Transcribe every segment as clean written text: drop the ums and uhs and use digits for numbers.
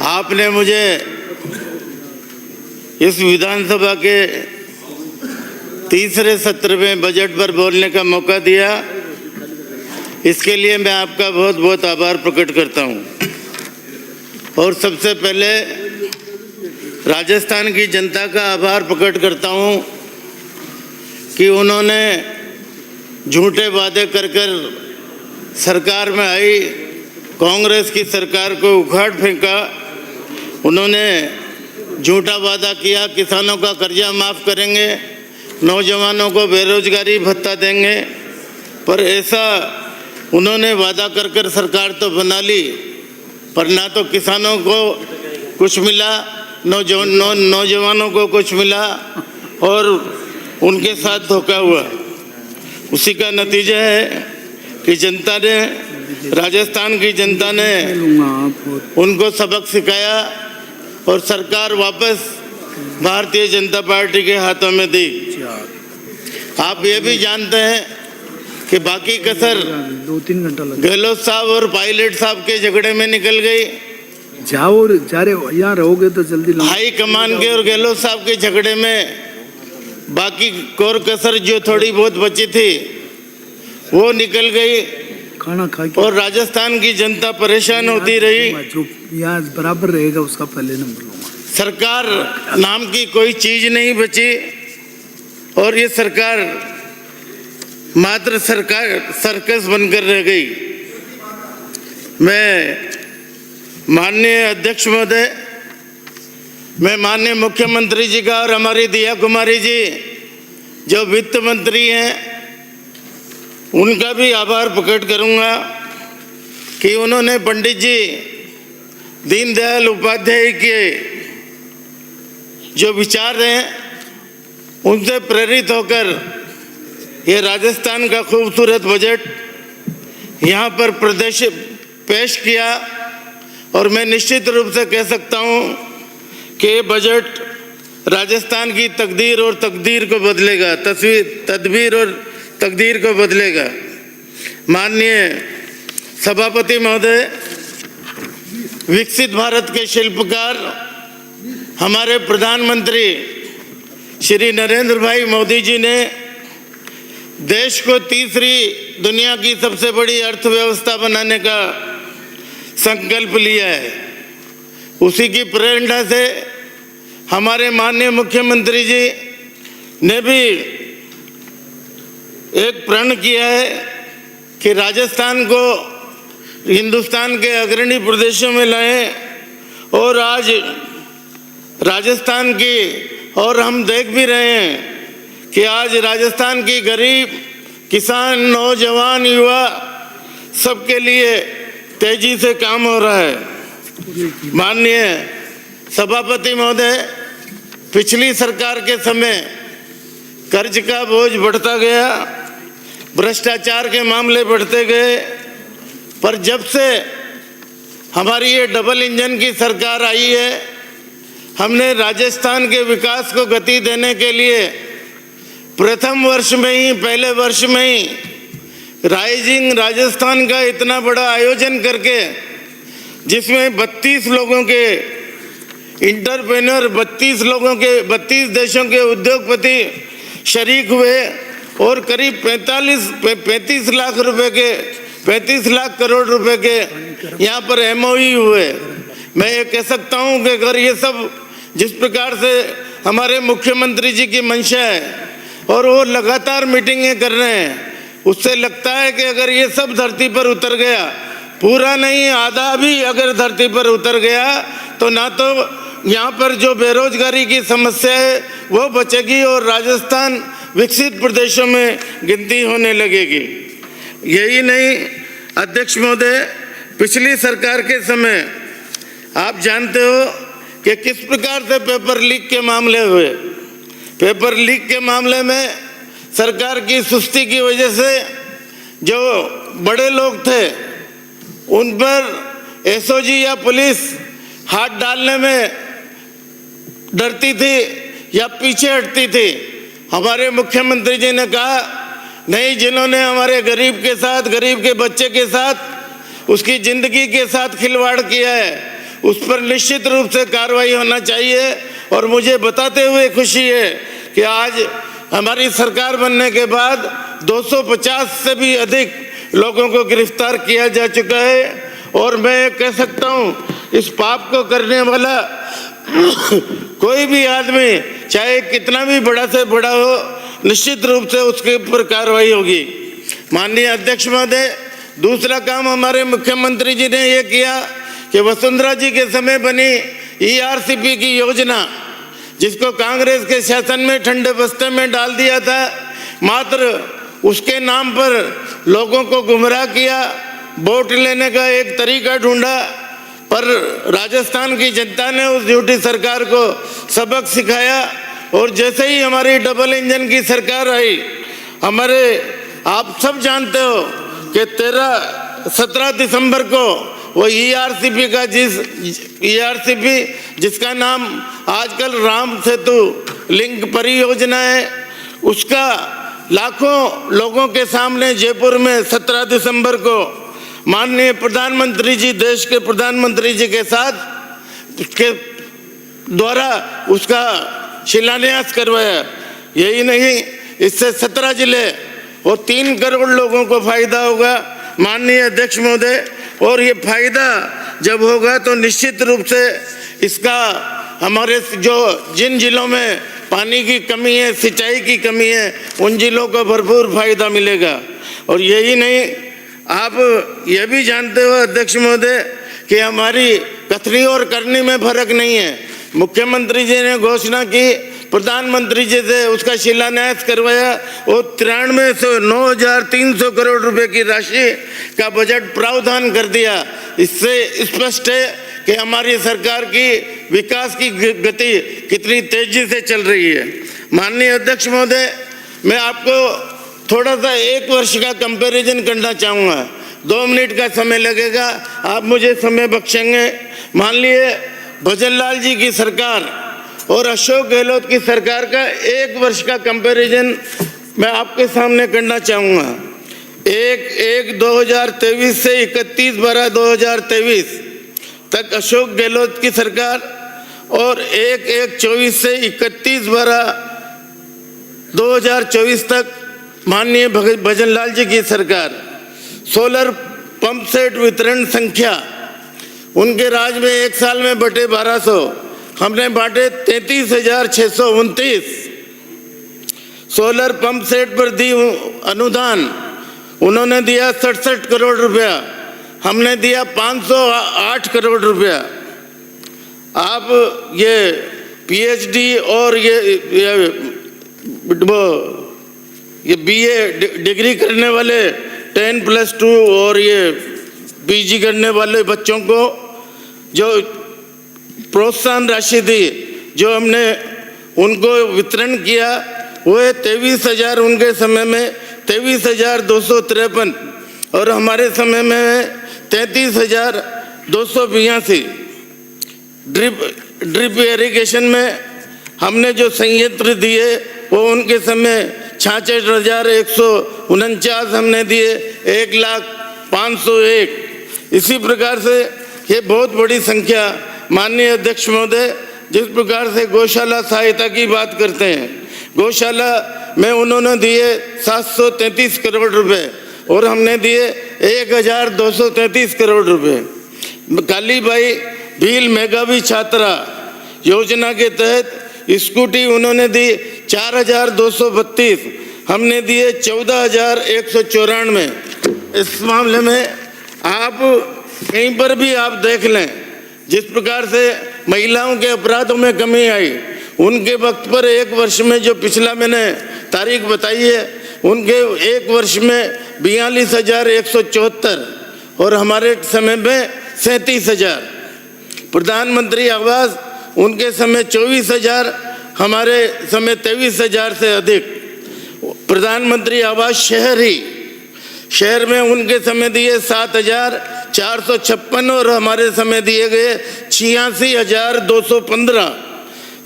आपने मुझे इस विधानसभा के तीसरे सत्र में बजट पर बोलने का मौका दिया, इसके लिए मैं आपका बहुत बहुत आभार प्रकट करता हूं। और सबसे पहले राजस्थान की जनता का आभार प्रकट करता हूं कि उन्होंने झूठे वादे कर सरकार में आई कांग्रेस की सरकार को उखाड़ फेंका। उन्होंने झूठा वादा किया किसानों का कर्जा माफ़ करेंगे, नौजवानों को बेरोजगारी भत्ता देंगे, पर ऐसा उन्होंने वादा कर सरकार तो बना ली, पर ना तो किसानों को कुछ मिला, नौजवानों को कुछ मिला और उनके साथ धोखा हुआ। उसी का नतीजा है कि जनता ने, राजस्थान की जनता ने उनको सबक सिखाया और सरकार वापस भारतीय जनता पार्टी के हाथों में दी। आप ये भी जानते हैं कि बाकी कसर 2-3 घंटा गहलोत साहब और पायलट साहब के झगड़े में निकल गई। जाओ यहाँ रहोगे तो जल्दी हाई कमान के और गहलोत साहब के झगड़े में बाकी कोर कसर जो थोड़ी बहुत बची थी वो निकल गई। खाना खा के और राजस्थान की जनता परेशान होती रही। जो यहाँ बराबर रहेगा उसका पहले नंबर लूंगा। सरकार नाम की कोई चीज नहीं बची और ये सरकार मात्र सरकार सर्कस बनकर रह गई। मैं माननीय अध्यक्ष महोदय, मैं माननीय मुख्यमंत्री जी का और हमारी दिया कुमारी जी जो वित्त मंत्री हैं उनका भी आभार प्रकट करूंगा कि उन्होंने पंडित जी दीनदयाल उपाध्याय के जो विचार हैं उनसे प्रेरित होकर ये राजस्थान का खूबसूरत बजट यहाँ पर पेश किया। और मैं निश्चित रूप से कह सकता हूँ कि ये बजट राजस्थान की तकदीर और तकदीर को बदलेगा, तदबीर और तकदीर को बदलेगा। माननीय सभापति महोदय, विकसित भारत के शिल्पकार हमारे प्रधानमंत्री श्री नरेंद्र भाई मोदी जी ने देश को तीसरी दुनिया की सबसे बड़ी अर्थव्यवस्था बनाने का संकल्प लिया है। उसी की प्रेरणा से हमारे माननीय मुख्यमंत्री जी ने भी एक प्रण किया है कि राजस्थान को हिंदुस्तान के अग्रणी प्रदेशों में लाएं। और आज राजस्थान की, और हम देख भी रहे हैं कि आज राजस्थान की गरीब, किसान, नौजवान, युवा सबके लिए तेजी से काम हो रहा है। माननीय सभापति महोदय, पिछली सरकार के समय कर्ज का बोझ बढ़ता गया, भ्रष्टाचार के मामले बढ़ते गए, पर जब से हमारी ये डबल इंजन की सरकार आई है, हमने राजस्थान के विकास को गति देने के लिए प्रथम वर्ष में ही, पहले वर्ष में ही राइजिंग राजस्थान का इतना बड़ा आयोजन करके जिसमें 32 लोगों के इंटरप्रेन्योर, 32 देशों के उद्योगपति शरीक हुए और करीब 35 लाख रुपए के, 35 लाख करोड़ रुपए के यहाँ पर MOU हुए। मैं ये कह सकता हूँ कि अगर ये सब जिस प्रकार से हमारे मुख्यमंत्री जी की मंशा है और वो लगातार मीटिंगें कर रहे हैं, उससे लगता है कि अगर ये सब धरती पर उतर गया, पूरा नहीं आधा भी अगर धरती पर उतर गया, तो ना तो यहाँ पर जो बेरोजगारी की समस्या है वो बचेगी और राजस्थान विकसित प्रदेशों में गिनती होने लगेगी। यही नहीं अध्यक्ष महोदय, पिछली सरकार के समय आप जानते हो कि किस प्रकार से पेपर लीक के मामले हुए। पेपर लीक के मामले में सरकार की सुस्ती की वजह से जो बड़े लोग थे उन पर SOG या पुलिस हाथ डालने में डरती थी या पीछे हटती थी। हमारे मुख्यमंत्री जी ने कहा नहीं, जिन्होंने हमारे गरीब के साथ, गरीब के बच्चे के साथ, उसकी जिंदगी के साथ खिलवाड़ किया है, उस पर निश्चित रूप से कार्रवाई होना चाहिए। और मुझे बताते हुए खुशी है कि आज हमारी सरकार बनने के बाद 250 से भी अधिक लोगों को गिरफ्तार किया जा चुका है। और मैं कह सकता हूँ, इस पाप को करने वाला कोई भी आदमी, चाहे कितना भी बड़ा से बड़ा हो, निश्चित रूप से उसके ऊपर कार्रवाई होगी। माननीय अध्यक्ष महोदय, दूसरा काम हमारे मुख्यमंत्री जी ने ये किया कि वसुंधरा जी के समय बनी ERCP की योजना, जिसको कांग्रेस के शासन में ठंडे बस्ते में डाल दिया था, मात्र उसके नाम पर लोगों को गुमराह किया, वोट लेने का एक तरीका ढूंढा। पर राजस्थान की जनता ने उस झूठी सरकार को सबक सिखाया। और जैसे ही हमारी डबल इंजन की सरकार आई, आप सब जानते हो कि 17 दिसंबर को वो ERCP का जिसका नाम आजकल राम सेतु लिंक परियोजना है, उसका लाखों लोगों के सामने जयपुर में 17 दिसंबर को माननीय प्रधानमंत्री जी, देश के प्रधानमंत्री जी के साथ के द्वारा उसका शिलान्यास करवाया। यही नहीं, इससे 17 जिले और 3 करोड़ लोगों को फायदा होगा माननीय अध्यक्ष महोदय। और ये फायदा जब होगा तो निश्चित रूप से इसका हमारे जिन जिलों में पानी की कमी है, सिंचाई की कमी है, उन जिलों को भरपूर फायदा मिलेगा। और यही नहीं, आप ये भी जानते हो अध्यक्ष महोदय कि हमारी कथनी और करनी में फर्क नहीं है। मुख्यमंत्री जी ने घोषणा की, प्रधानमंत्री जी से उसका शिलान्यास करवाया, और 9,300 करोड़ रुपए की राशि का बजट प्रावधान कर दिया। इससे स्पष्ट है कि हमारी सरकार की विकास की गति कितनी तेजी से चल रही है। माननीय अध्यक्ष महोदय, मैं आपको थोड़ा सा 1 वर्ष का कंपैरिजन करना चाहूँगा। 2 मिनट का समय लगेगा, आप मुझे समय बख्शेंगे। मान लिए भजनलाल जी की सरकार और अशोक गहलोत की सरकार का 1 वर्ष का कंपैरिजन मैं आपके सामने करना चाहूँगा। 1/1/2023 से 31/12/2023 तक अशोक गहलोत की सरकार, और 1/1/24 से 31/12/2024 तक माननीय भजनलाल जी की सरकार। सोलर पंप सेट वितरण संख्या उनके राज में 1 साल में बटे 1200, हमने बांटे 33,629। सोलर पंप सेट पर दी अनुदान, उन्होंने दिया 67 करोड़ रुपया, हमने दिया 508 करोड़ रुपया। आप ये PhD और ये BA डिग्री करने वाले 10+2 और ये PG करने वाले बच्चों को जो प्रोत्साहन राशि दी, जो हमने उनको वितरण किया, वो है 23,000, उनके समय में 23,253, और हमारे समय में 33,282। ड्रिप इरिगेशन में हमने जो संयंत्र दिए वो उनके समय 66,149 हमने दिए, 1,05,101। इसी प्रकार से ये बहुत बड़ी संख्या। माननीय अध्यक्ष महोदय, जिस प्रकार से गौशाला सहायता की बात करते हैं, गौशाला में उन्होंने दिए 733 करोड़ रुपए और हमने दिए 1,233 करोड़ रुपए। कालीबाई भील मेघावी छात्रा योजना के तहत स्कूटी उन्होंने दी 4,232, हमने दिए 14,194। इस मामले में आप कहीं पर भी आप देख लें, जिस प्रकार से महिलाओं के अपराधों में कमी आई, उनके वक्त पर 1 वर्ष में जो पिछला मैंने तारीख बताई है, उनके 1 वर्ष में 42,174 और हमारे समय में 37,000। प्रधानमंत्री आवास उनके समय 24,000, हमारे समय 23,000 से अधिक। प्रधानमंत्री आवास शहर में उनके समय दिए 7,456 और हमारे समय दिए गए 86,215।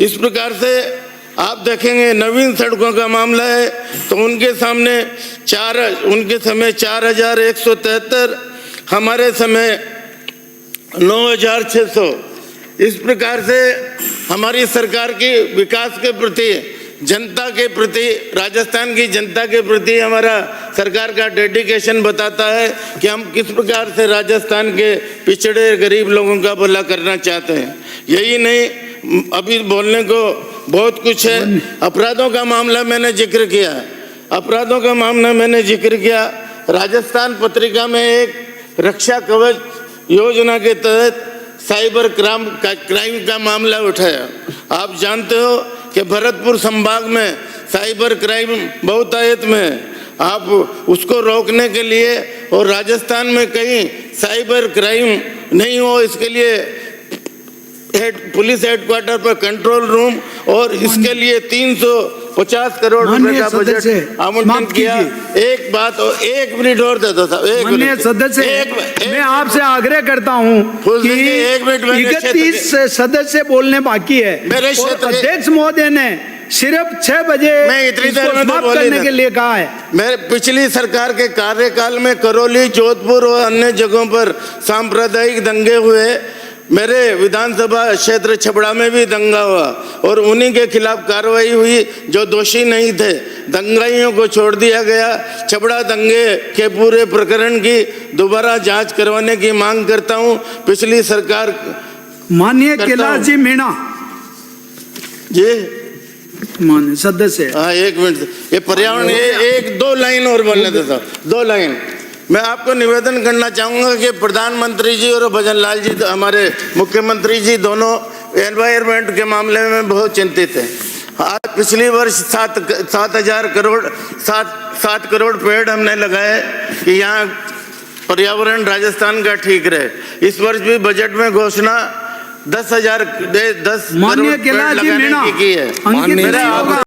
इस प्रकार से आप देखेंगे नवीन सड़कों का मामला है तो उनके समय 4,173, हमारे समय 9,600। इस प्रकार से हमारी सरकार की विकास के प्रति, जनता के प्रति, राजस्थान की जनता के प्रति हमारा सरकार का डेडिकेशन बताता है कि हम किस प्रकार से राजस्थान के पिछड़े गरीब लोगों का भला करना चाहते हैं। यही नहीं, अभी बोलने को बहुत कुछ है। अपराधों का मामला मैंने जिक्र किया, अपराधों का मामला मैंने जिक्र किया। राजस्थान पत्रिका में एक रक्षा कवच योजना के तहत साइबर क्राइम का मामला उठाया। आप जानते हो कि भरतपुर संभाग में साइबर क्राइम बहुतायत में है। आप उसको रोकने के लिए और राजस्थान में कहीं साइबर क्राइम नहीं हो, इसके लिए पुलिस हेडक्वार्टर पर कंट्रोल रूम और इसके लिए 350 करोड़ रुपए का बजट आवंटन किया। एक बात और 1 मिनट और दे दो साहब, 1 माननीय सदस्य, मैं आपसे आग्रह करता हूं कि 31 सदस्य बोलने बाकी है। मेरे और क्षेत्र अध्यक्ष महोदय ने सिर्फ 6 बजे मैं इतनी देर में समाप्त करने के लिए कहा है। मेरे पिछली सरकार के कार्यकाल में करौली, जोधपुर और अन्य जगहों पर सांप्रदायिक दंगे हुए। मेरे विधानसभा क्षेत्र छबड़ा में भी दंगा हुआ और उन्हीं के खिलाफ कार्रवाई हुई जो दोषी नहीं थे। दंगाइयों को छोड़ दिया गया। छबड़ा दंगे के पूरे प्रकरण की दोबारा जांच करवाने की मांग करता हूं। पिछली सरकार माननीय कैलाश जी मीणा जी, माननीय सदस्य। हाँ 1 मिनट, ये पर्यावरण, एक 2 लाइन और बोलने देता हूँ, 2 लाइन। मैं आपको निवेदन करना चाहूँगा कि प्रधानमंत्री जी और भजन लाल जी, हमारे मुख्यमंत्री जी, दोनों एनवायरमेंट के मामले में बहुत चिंतित हैं। आज पिछली वर्ष 7 करोड़ पेड़ हमने लगाए कि यहाँ पर्यावरण राजस्थान का ठीक रहे। इस वर्ष भी बजट में घोषणा 10 करोड़ पेड़ लगाने की है।